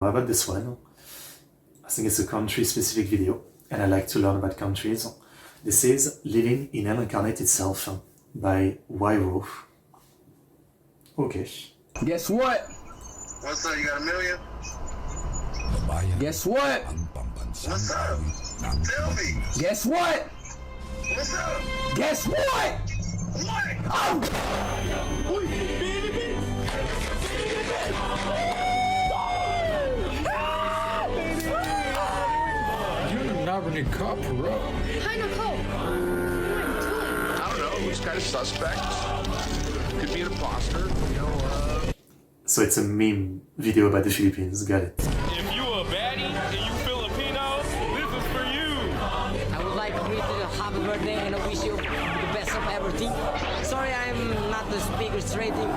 How about this one? I think it's a country-specific video, and I like to learn about countries. This is Living in An Incarnate Itself by Whirow. Okay. Guess what? What's up? You got $1 million? Guess what? What's up? Tell me. Guess what? What's up? Guess what? What? Oh! You're not really cop, bro. Hi, Nicole. I don't know. Who's kind of suspect? Could be an imposter. So it's a meme video about the Philippines, got it. If you a baddie and you Filipino, this is for you. I would like to wish you a happy birthday and I wish you the best of everything. Sorry, I'm not the speaker's rating.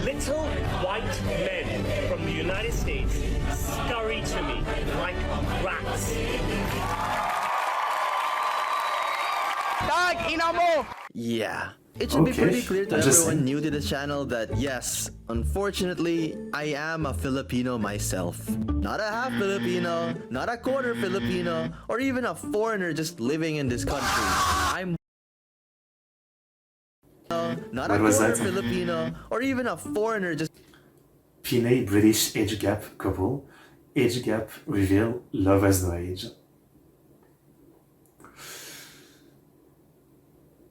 Little white men from the United States scurry to me like rats. Yeah. It should be Okay, pretty clear to interesting. everyone new to the channel that yes, unfortunately, I am a Filipino myself. Not a half Filipino, not a quarter Filipino, or even a foreigner just living in this country. I'm not a What was quarter that? Filipino, or even a foreigner just Pinay British age gap couple. Age gap reveal love has no age.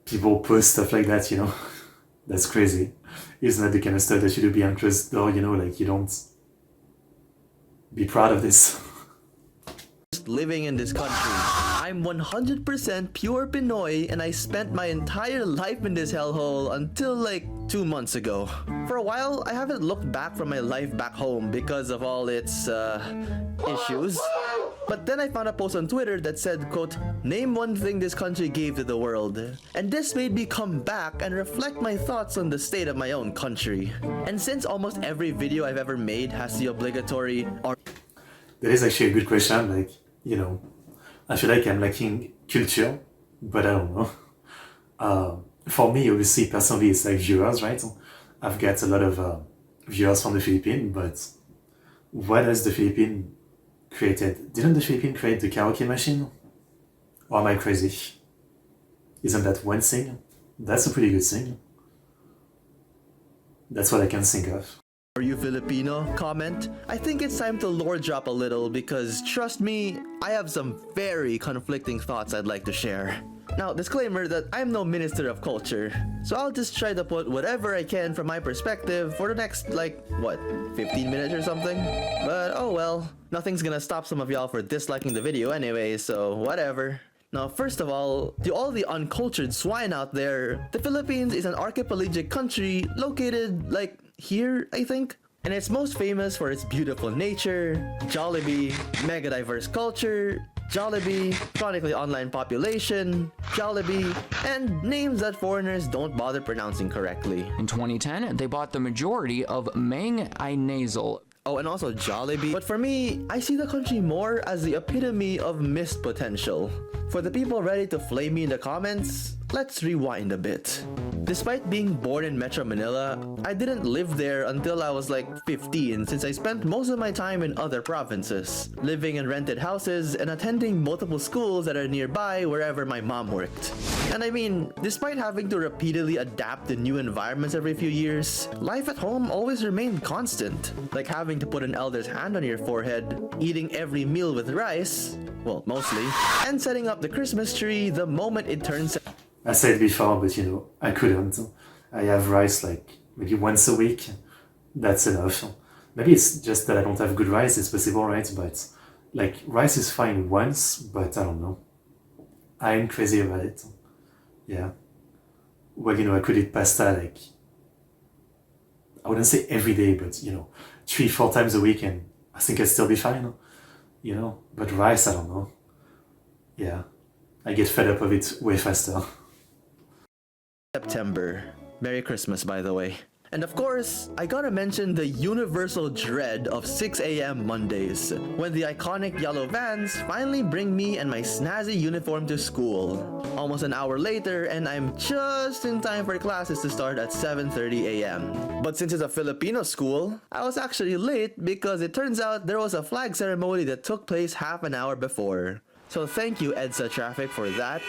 People post stuff like that, you know. That's crazy. It's not the kind of stuff that you do behind closed door, you know, like you don't be proud of this. living in this country. I'm 100% pure Pinoy and I spent my entire life in this hellhole until like 2 months ago. For a while, I haven't looked back from my life back home because of all its issues. But then I found a post on Twitter that said, quote, "Name one thing this country gave to the world." And this made me come back and reflect my thoughts on the state of my own country. And since almost every video I've ever made has the obligatory That is actually a good question, like, you know, I feel like I'm lacking culture, but I don't know. For me, obviously, personally, it's like viewers, right? I've got a lot of viewers from the Philippines, but what has the Philippines created? Didn't the Philippines create the karaoke machine? Or am I crazy? Isn't that one thing? That's a pretty good thing. That's what I can think of. Are you Filipino? Comment. I think it's time to lore drop a little because trust me, I have some very conflicting thoughts I'd like to share. Now, disclaimer that I'm no minister of culture, so I'll just try to put whatever I can from my perspective for the next, like, what, 15 minutes or something? But oh well, nothing's gonna stop some of y'all for disliking the video anyway, so whatever. Now, first of all, to all the uncultured swine out there, the Philippines is an archipelagic country located, like, here, I think? And it's most famous for its beautiful nature, Jollibee, mega diverse culture, Jollibee, chronically online population, Jollibee, and names that foreigners don't bother pronouncing correctly. In 2010, they bought the majority of Mang I Nasal. Oh, and also Jollibee. But for me, I see the country more as the epitome of missed potential. For the people ready to flame me in the comments, let's rewind a bit. Despite being born in Metro Manila, I didn't live there until I was like 15 since I spent most of my time in other provinces, living in rented houses and attending multiple schools that are nearby wherever my mom worked. And I mean, despite having to repeatedly adapt to new environments every few years, life at home always remained constant, like having to put an elder's hand on your forehead, eating every meal with rice, well, mostly, and setting up the Christmas tree the moment it turns. I said before, but you know, I couldn't. I have rice like maybe once a week. That's enough. Maybe it's just that I don't have good rice, it's possible, right? But like rice is fine once, but I don't know. I'm crazy about it. Yeah. Well, you know, I could eat pasta like, I wouldn't say every day, but you know, 3-4 times a week and I think I'd still be fine. You know, but rice, I don't know. Yeah. I get fed up of it way faster. September. Merry Christmas, by the way. And of course, I gotta mention the universal dread of 6 a.m. Mondays, when the iconic yellow vans finally bring me and my snazzy uniform to school. Almost an hour later, and I'm just in time for classes to start at 7:30 a.m. But since it's a Filipino school, I was actually late because it turns out there was a flag ceremony that took place half an hour before. So thank you, EDSA Traffic, for that.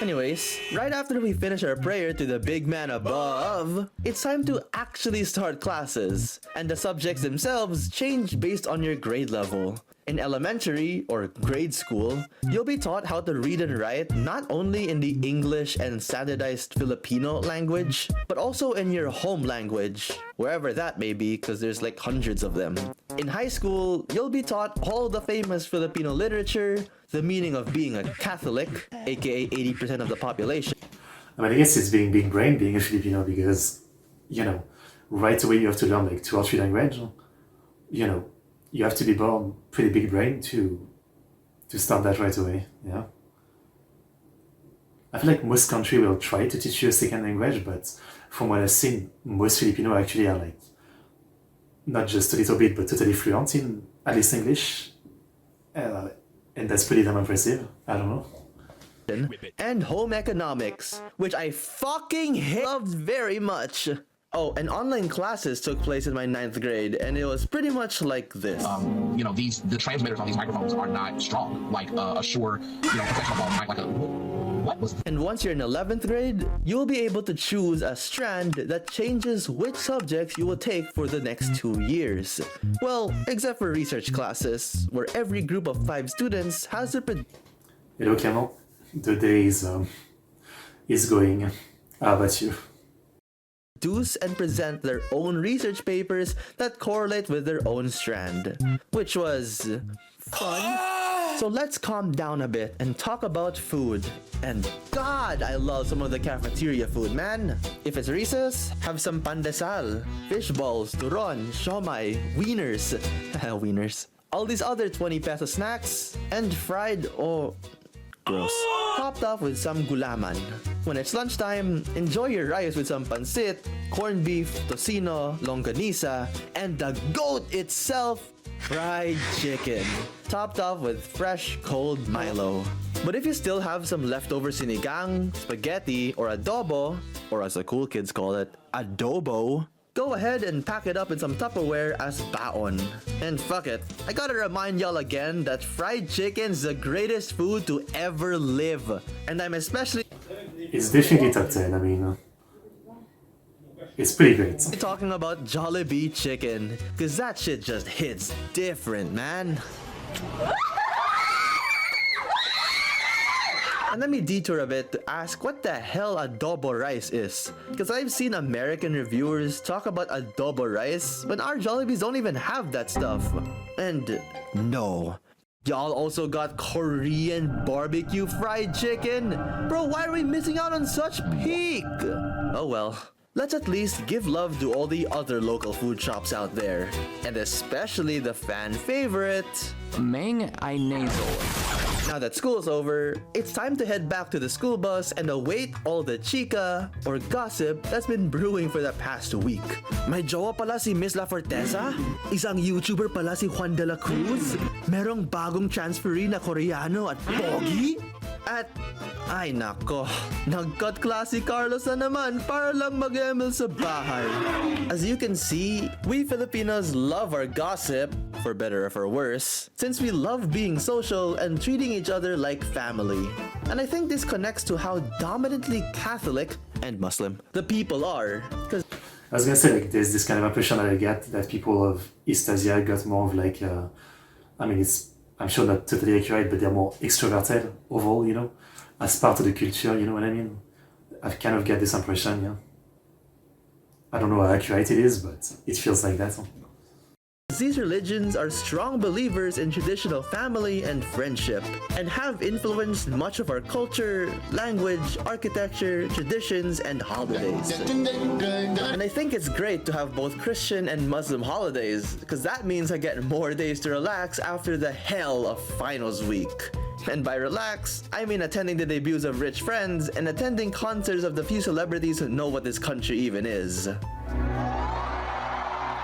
Anyways, right after we finish our prayer to the big man above, it's time to actually start classes, and the subjects themselves change based on your grade level. In elementary, or grade school, you'll be taught how to read and write not only in the English and standardized Filipino language, but also in your home language, wherever that may be, because there's like hundreds of them. In high school, you'll be taught all the famous Filipino literature, the meaning of being a Catholic, aka 80% of the population. I mean, I guess it's being big brain being a Filipino because, you know, right away you have to learn like 2 or 3 languages. You know, you have to be born pretty big brain to start that right away, yeah. I feel like most countries will try to teach you a second language, but from what I've seen, most Filipino actually are like, not just a little bit, but totally fluent in at least English. And that's pretty damn impressive. I don't know. And home economics, which I fucking loved very much. Oh, and online classes took place in my 9th grade, and it was pretty much like this. You know, the transmitters on these microphones are not strong, like a Shure, you know, professional mic, like a... What was... And once you're in 11th grade, you'll be able to choose a strand that changes which subjects you will take for the next 2 years. Well, except for research classes, where every group of 5 students has their... Hello, Clement. The day is going. How about you? Produce and present their own research papers that correlate with their own strand, which was fun. So let's calm down a bit and talk about food. And God, I love some of the cafeteria food, man. If it's recess, have some pandesal, fish balls, turon, siomai, wieners, wieners, all these other 20 peso snacks, and fried or... gross. Topped off with some gulaman. When it's lunchtime, enjoy your rice with some pancit, corned beef, tocino, longanisa, and the goat itself, fried chicken. Topped off with fresh, cold Milo. But if you still have some leftover sinigang, spaghetti, or adobo, or as the cool kids call it, adobo, go ahead and pack it up in some Tupperware as baon. And fuck it, I gotta remind y'all again that fried chicken's the greatest food to ever live. And I'm especially... It's definitely top 10, I mean... it's pretty great. talking about Jollibee chicken, cause that shit just hits different, man. And let me detour a bit to ask what the hell adobo rice is. Because I've seen American reviewers talk about adobo rice, but our Jollibees don't even have that stuff. And no. Y'all also got Korean barbecue fried chicken? Bro, why are we missing out on such peak? Oh well. Let's at least give love to all the other local food shops out there. And especially the fan favorite... Mang ay nasal. Now that school's over, it's time to head back to the school bus and await all the chika or gossip that's been brewing for the past week. May jowa pala si Miss La Forteza? Isang YouTuber pala si Juan de la Cruz? Merong bagong transferee na Koreano at pogi? At, ay nako, nag-cut class si Carlos na naman para lang mag-ML sa bahay. As you can see, we Filipinos love our gossip, for better or for worse, since we love being social and treating each other like family. And I think this connects to how dominantly Catholic and Muslim the people are. Cause I was gonna say, like, there's this kind of impression that I get that people of East Asia got more of like, I mean, I'm sure not totally accurate, but they're more extroverted overall, you know, as part of the culture, you know what I mean? I kind of get this impression, yeah. I don't know how accurate it is, but it feels like that. these religions are strong believers in traditional family and friendship, and have influenced much of our culture, language, architecture, traditions, and holidays. And I think it's great to have both Christian and Muslim holidays, because that means I get more days to relax after the hell of finals week. And by relax, I mean attending the debuts of rich friends and attending concerts of the few celebrities who know what this country even is.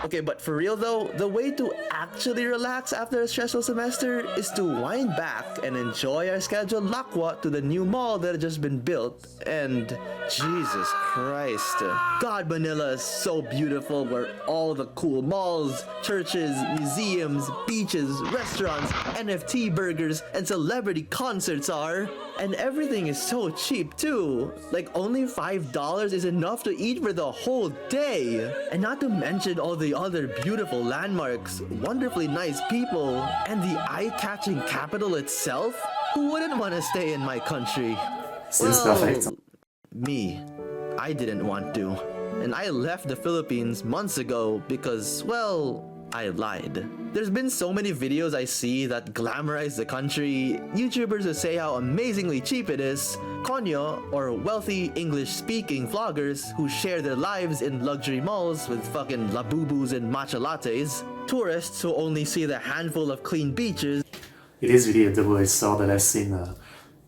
Okay, but for real though, the way to actually relax after a stressful semester is to wind back and enjoy our scheduled lakwa to the new mall that had just been built. And Jesus Christ, God, Manila is so beautiful, where all the cool malls, churches, museums, beaches, restaurants, NFT burgers, and celebrity concerts are. And everything is so cheap too. Like only $5 is enough to eat for the whole day. And not to mention all the other beautiful landmarks, wonderfully nice people, and the eye-catching capital itself. Who wouldn't want to stay in my country? Seems perfect. Me. I didn't want to. And I left the Philippines months ago because, well, I lied. There's been so many videos I see that glamorize the country, YouTubers who say how amazingly cheap it is, konyo, or wealthy English-speaking vloggers who share their lives in luxury malls with fucking labubus and matcha lattes, tourists who only see the handful of clean beaches. It is really a double-edged sword that I've seen.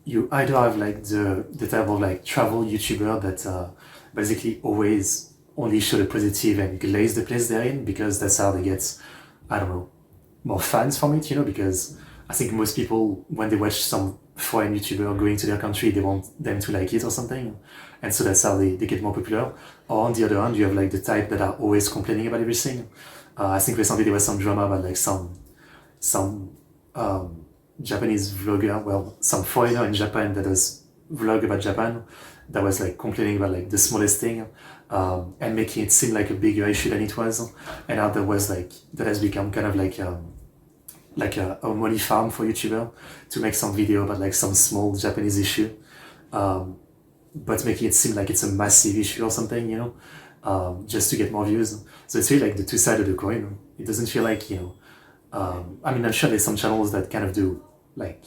You either have like the type of like travel YouTuber that basically always only show the positive and glaze the place they're in, because that's how they get, I don't know, more fans from it, you know, because I think most people, when they watch some foreign YouTuber going to their country, they want them to like it or something, and so that's how they get more popular. Or on the other hand, you have like the type that are always complaining about everything. I think recently there was some drama about like some Japanese vlogger, well, some foreigner in Japan that does vlog about Japan, that was like complaining about like the smallest thing, and making it seem like a bigger issue than it was, and how that has become kind of like a money farm for YouTuber to make some video about like some small Japanese issue, but making it seem like it's a massive issue or something, you know, just to get more views. So it's really like the two sides of the coin. It doesn't feel like, you know, I mean, I'm sure there's some channels that kind of do like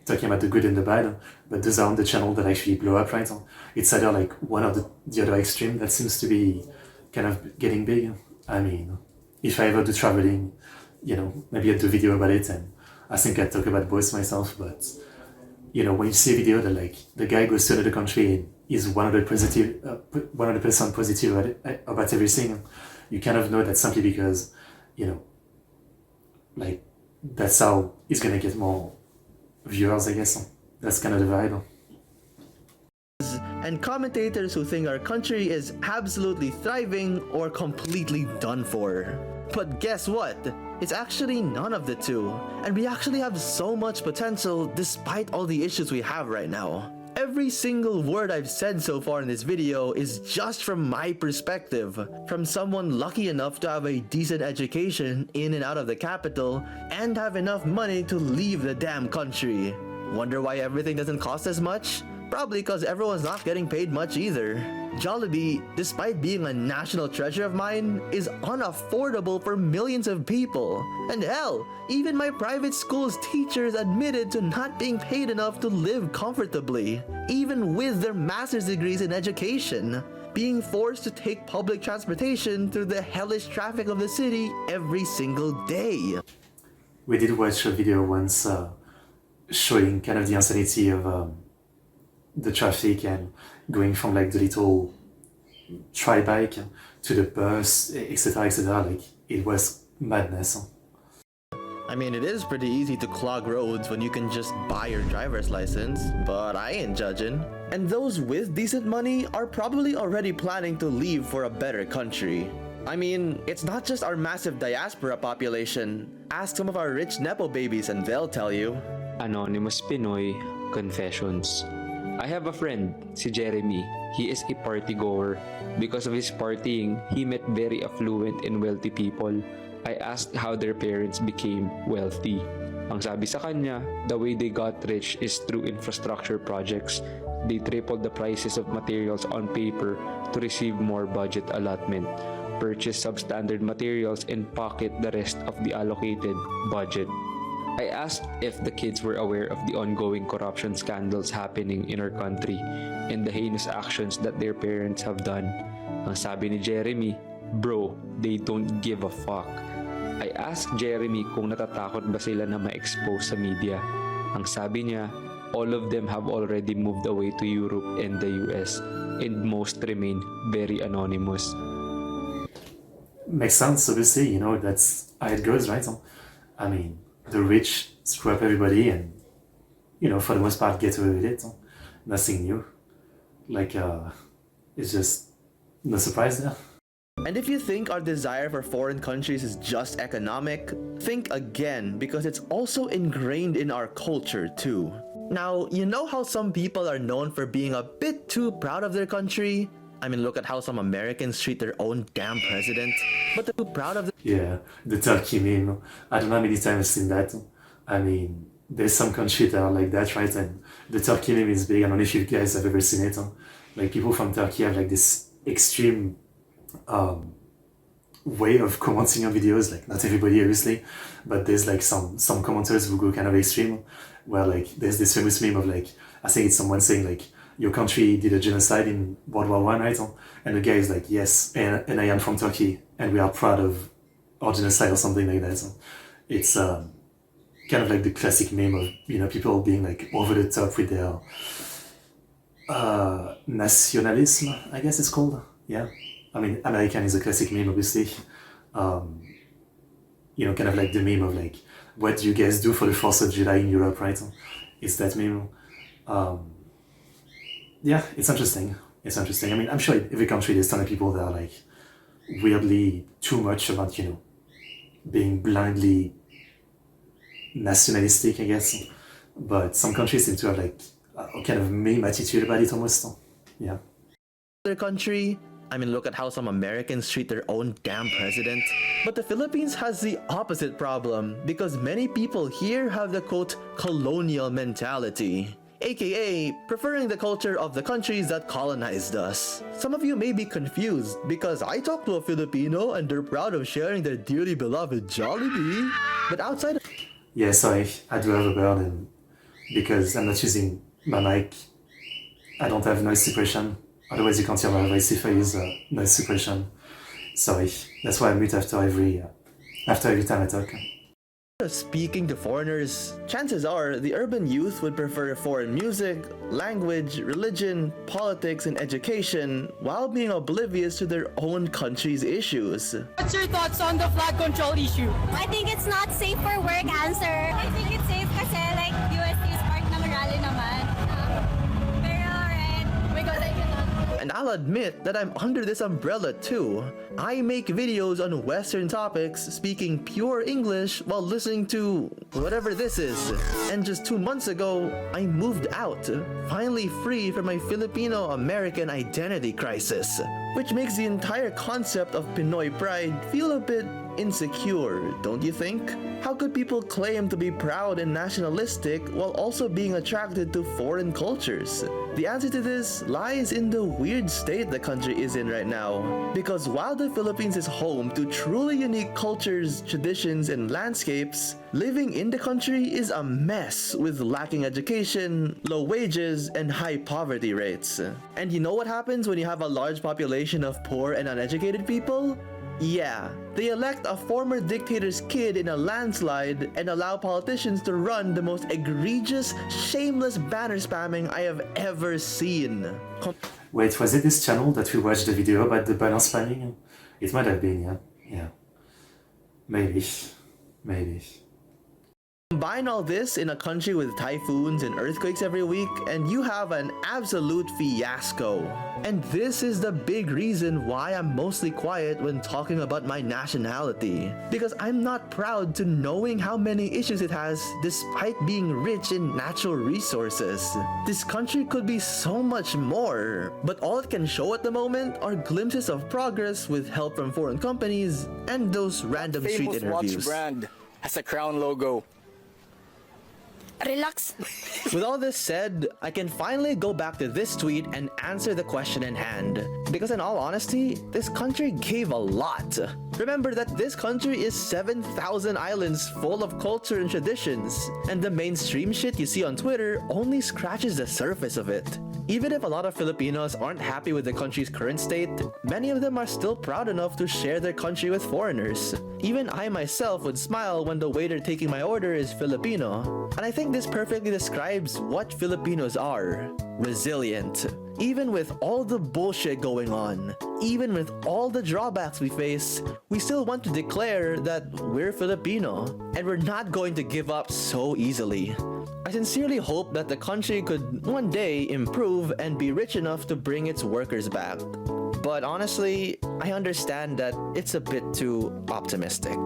talking about the good and the bad, but those aren't the channel that actually blow up, right? It's either like one of the other extreme that seems to be kind of getting big. I mean, if I ever do traveling, you know, maybe I'd do a video about it, and I think I'd talk about both myself. But, you know, when you see a video that like the guy goes to another country and is 100% positive about everything, you kind of know that simply because, you know, like that's how he's gonna get more viewers, I guess. That's kind of the vibe. And commentators who think our country is absolutely thriving or completely done for. But guess what? It's actually none of the two. And we actually have so much potential despite all the issues we have right now. Every single word I've said so far in this video is just from my perspective, from someone lucky enough to have a decent education in and out of the capital and have enough money to leave the damn country. Wonder why everything doesn't cost as much? Probably because everyone's not getting paid much either. Jollibee, despite being a national treasure of mine, is unaffordable for millions of people. And hell, even my private school's teachers admitted to not being paid enough to live comfortably, even with their master's degrees in education, being forced to take public transportation through the hellish traffic of the city every single day. We did watch a video once showing kind of the insanity of the traffic and going from like the little tri-bike to the bus, etc., etc. Like, it was madness. I mean, it is pretty easy to clog roads when you can just buy your driver's license, but I ain't judging. And those with decent money are probably already planning to leave for a better country. I mean, it's not just our massive diaspora population. Ask some of our rich Nepo babies and they'll tell you. Anonymous Pinoy Confessions. I have a friend, si Jeremy. He is a party goer. Because of his partying, he met very affluent and wealthy people. I asked how their parents became wealthy. Ang sabi sa kanya, the way they got rich is through infrastructure projects. They tripled the prices of materials on paper to receive more budget allotment, purchase substandard materials, and pocket the rest of the allocated budget. I asked if the kids were aware of the ongoing corruption scandals happening in our country and the heinous actions that their parents have done. Ang sabi ni Jeremy, bro, they don't give a fuck. I asked Jeremy kung natatakot ba sila na ma-expose sa media. Ang sabi niya, all of them have already moved away to Europe and the US, and most remain very anonymous. makes sense, obviously, you know, that's how it goes, right? I mean, the rich screw up everybody and, you know, for the most part, get away with it. Nothing new. Like, it's just no surprise there. And if you think our desire for foreign countries is just economic, think again, because it's also ingrained in our culture too. Now, you know how some people are known for being a bit too proud of their country? I mean, look at how some Americans treat their own damn president, but they're too proud of the— Yeah, the Turkey meme. I don't know how many times I've seen that. I mean, there's some countries that are like that, right? And the Turkey meme is big. I don't know if you guys have ever seen it. Like, people from Turkey have like this extreme way of commenting on videos. Like, not everybody, obviously, but there's like some commenters who go kind of extreme, where like there's this famous meme of like, I think it's someone saying like, your country did a genocide in World War I, right? And the guy is like, yes, and I am from Turkey, and we are proud of our genocide, or something like that. So it's kind of like the classic meme of, you know, people being like over the top with their nationalism, I guess it's called. Yeah, I mean, American is a classic meme, obviously. You know, kind of like the meme of like, what do you guys do for the 4th of July in Europe, right? It's that meme. Yeah, it's interesting. It's interesting. I mean, I'm sure in every country there's a ton of people that are like weirdly too much about, you know, being blindly nationalistic, I guess. But some countries seem to have like a kind of meme attitude about it almost. Yeah. their country. I mean, look at how some Americans treat their own damn president. But the Philippines has the opposite problem because many people here have the quote colonial mentality, aka preferring the culture of the countries that colonized us. Some of you may be confused because I talk to a Filipino and they're proud of sharing their dearly beloved Jollibee. But outside of— Yeah, sorry, I do have a burden because I'm not using my mic. I don't have noise suppression. Otherwise you can't hear my voice if I use noise suppression. Sorry, that's why I mute after every time I talk. Speaking to foreigners, chances are the urban youth would prefer foreign music, language, religion, politics, and education while being oblivious to their own country's issues. What's your thoughts on the flag control issue? I think it's not safe for work answer. I think it's safe kasi like UST is part ng rally naman. Pero right, because I cannot. And I'll admit that I'm under this umbrella too. I make videos on Western topics, speaking pure English while listening to whatever this is. And just 2 months ago, I moved out, finally free from my Filipino-American identity crisis, which makes the entire concept of Pinoy pride feel a bit insecure, don't you think? How could people claim to be proud and nationalistic while also being attracted to foreign cultures? The answer to this lies in the weird state the country is in right now. Because while the Philippines is home to truly unique cultures, traditions, and landscapes, living in the country is a mess with lacking education, low wages, and high poverty rates. And you know what happens when you have a large population of poor and uneducated people? Yeah, they elect a former dictator's kid in a landslide and allow politicians to run the most egregious, shameless banner spamming I have ever seen. Wait, was it this channel that we watched the video about the banner spamming? It might have been, yeah. Yeah. Maybe. Combine all this in a country with typhoons and earthquakes every week, and you have an absolute fiasco. And this is the big reason why I'm mostly quiet when talking about my nationality. Because I'm not proud to knowing how many issues it has despite being rich in natural resources. This country could be so much more, but all it can show at the moment are glimpses of progress with help from foreign companies and those random street interviews. Watch brand has a crown logo. Relax. With all this said, I can finally go back to this tweet and answer the question in hand. Because in all honesty, this country gave a lot. Remember that this country is 7,000 islands full of culture and traditions, and the mainstream shit you see on Twitter only scratches the surface of it. Even if a lot of Filipinos aren't happy with the country's current state, many of them are still proud enough to share their country with foreigners. Even I myself would smile when the waiter taking my order is Filipino. And I think this perfectly describes what Filipinos are: resilient. Even with all the bullshit going on, even with all the drawbacks we face, we still want to declare that we're Filipino, and we're not going to give up so easily. I sincerely hope that the country could one day improve and be rich enough to bring its workers back. But honestly, I understand that it's a bit too optimistic.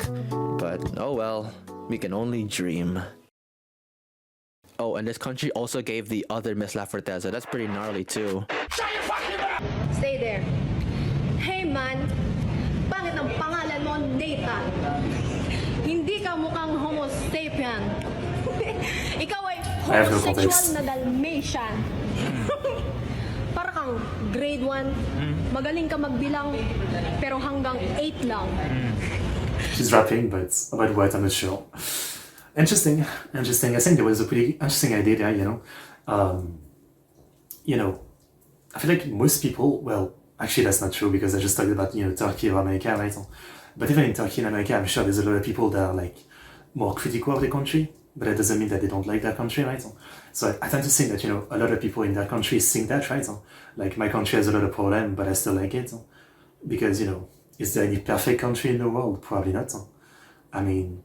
But oh well, we can only dream. Oh, and this country also gave the other Miss La Forteza. That's pretty gnarly too. Stay there. Hey man, bakit ang pangalan mo Nathan? Hindi ka mukhang homo sapien. Ikaw ay homosexual na Dalmatian. Para kang grade 1, magaling ka magbilang, pero hanggang 8 lang. She's rapping, but about what, I'm not sure. Interesting. I think there was a pretty interesting idea there, I feel like most people, well, actually that's not true because I just talked about, Turkey or America, right? But even in Turkey and America, I'm sure there's a lot of people that are like more critical of the country, but it doesn't mean that they don't like that country, right? So I tend to think that, a lot of people in that country think that, right? Like my country has a lot of problems, but I still like it. Because, is there any perfect country in the world? Probably not. I mean,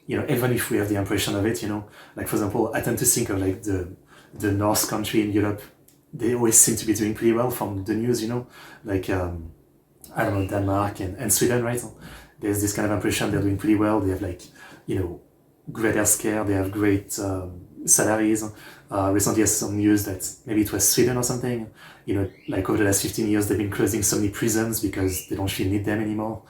even if we have the impression of it, like for example, I tend to think of like the North country in Europe. They always seem to be doing pretty well from the news, like, I don't know, Denmark and Sweden, right? There's this kind of impression they're doing pretty well. They have like, great healthcare, they have great salaries. Recently I saw some news that maybe it was Sweden or something, like over the last 15 years, they've been closing so many prisons because they don't really need them anymore.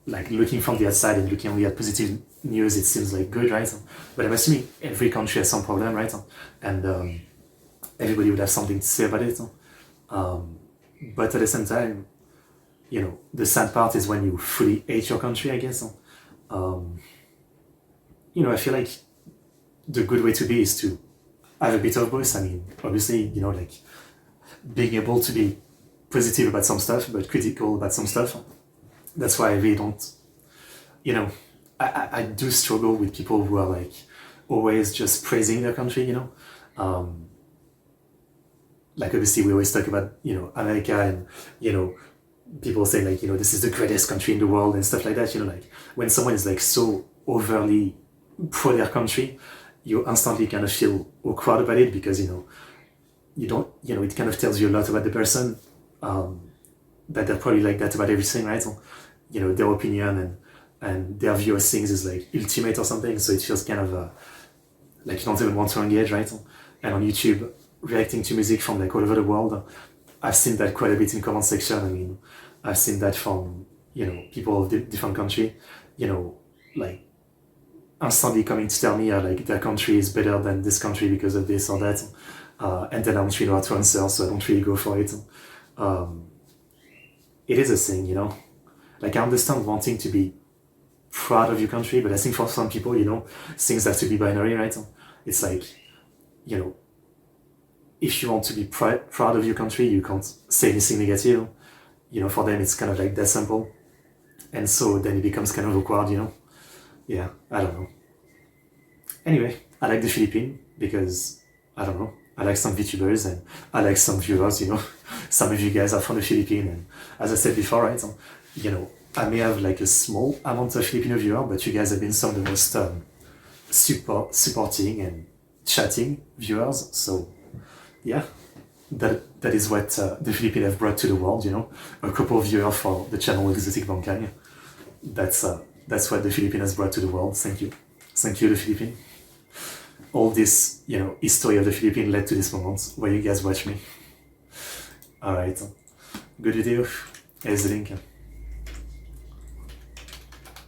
Like looking from the outside and looking only at positive news, it seems like good, right? But I'm assuming every country has some problem, right? And everybody would have something to say about it. But at the same time, the sad part is when you fully hate your country, I guess. I feel like the good way to be is to have a bit of both. I mean, obviously, like being able to be positive about some stuff, but critical about some stuff. That's why I really don't, I do struggle with people who are like always just praising their country, like obviously we always talk about, America and, people say like, this is the greatest country in the world and stuff like that, like when someone is like so overly pro their country, you instantly kind of feel awkward about it because, you don't, it kind of tells you a lot about the person, that they're probably like that about everything, right? Their opinion and their view of things is like ultimate or something, so it feels kind of like you don't even want to engage, right? And on YouTube, reacting to music from like all over the world, I've seen that quite a bit in comment section. I mean, I've seen that from, people of different country, like instantly coming to tell me like their country is better than this country because of this or that, and then I don't really know how to answer, so I don't really go for it. It is a thing, like I understand wanting to be proud of your country, but I think for some people, things have to be binary, right? It's like, if you want to be proud of your country, you can't say anything negative. For them, it's kind of like that simple. And so then it becomes kind of awkward, Yeah, I don't know. Anyway, I like the Philippines because, I don't know, I like some VTubers and I like some viewers, Some of you guys are from the Philippines, and as I said before, right, I may have like a small amount of Filipino viewers, but you guys have been some of the most supporting and chatting viewers, so yeah, that is what the Philippines have brought to the world, a couple of viewers for the channel ExoticBankai. That's what the Philippines has brought to the world. Thank you, the Philippines. All this, history of the Philippines led to this moment where you guys watch me. Alright, good video, here's the link.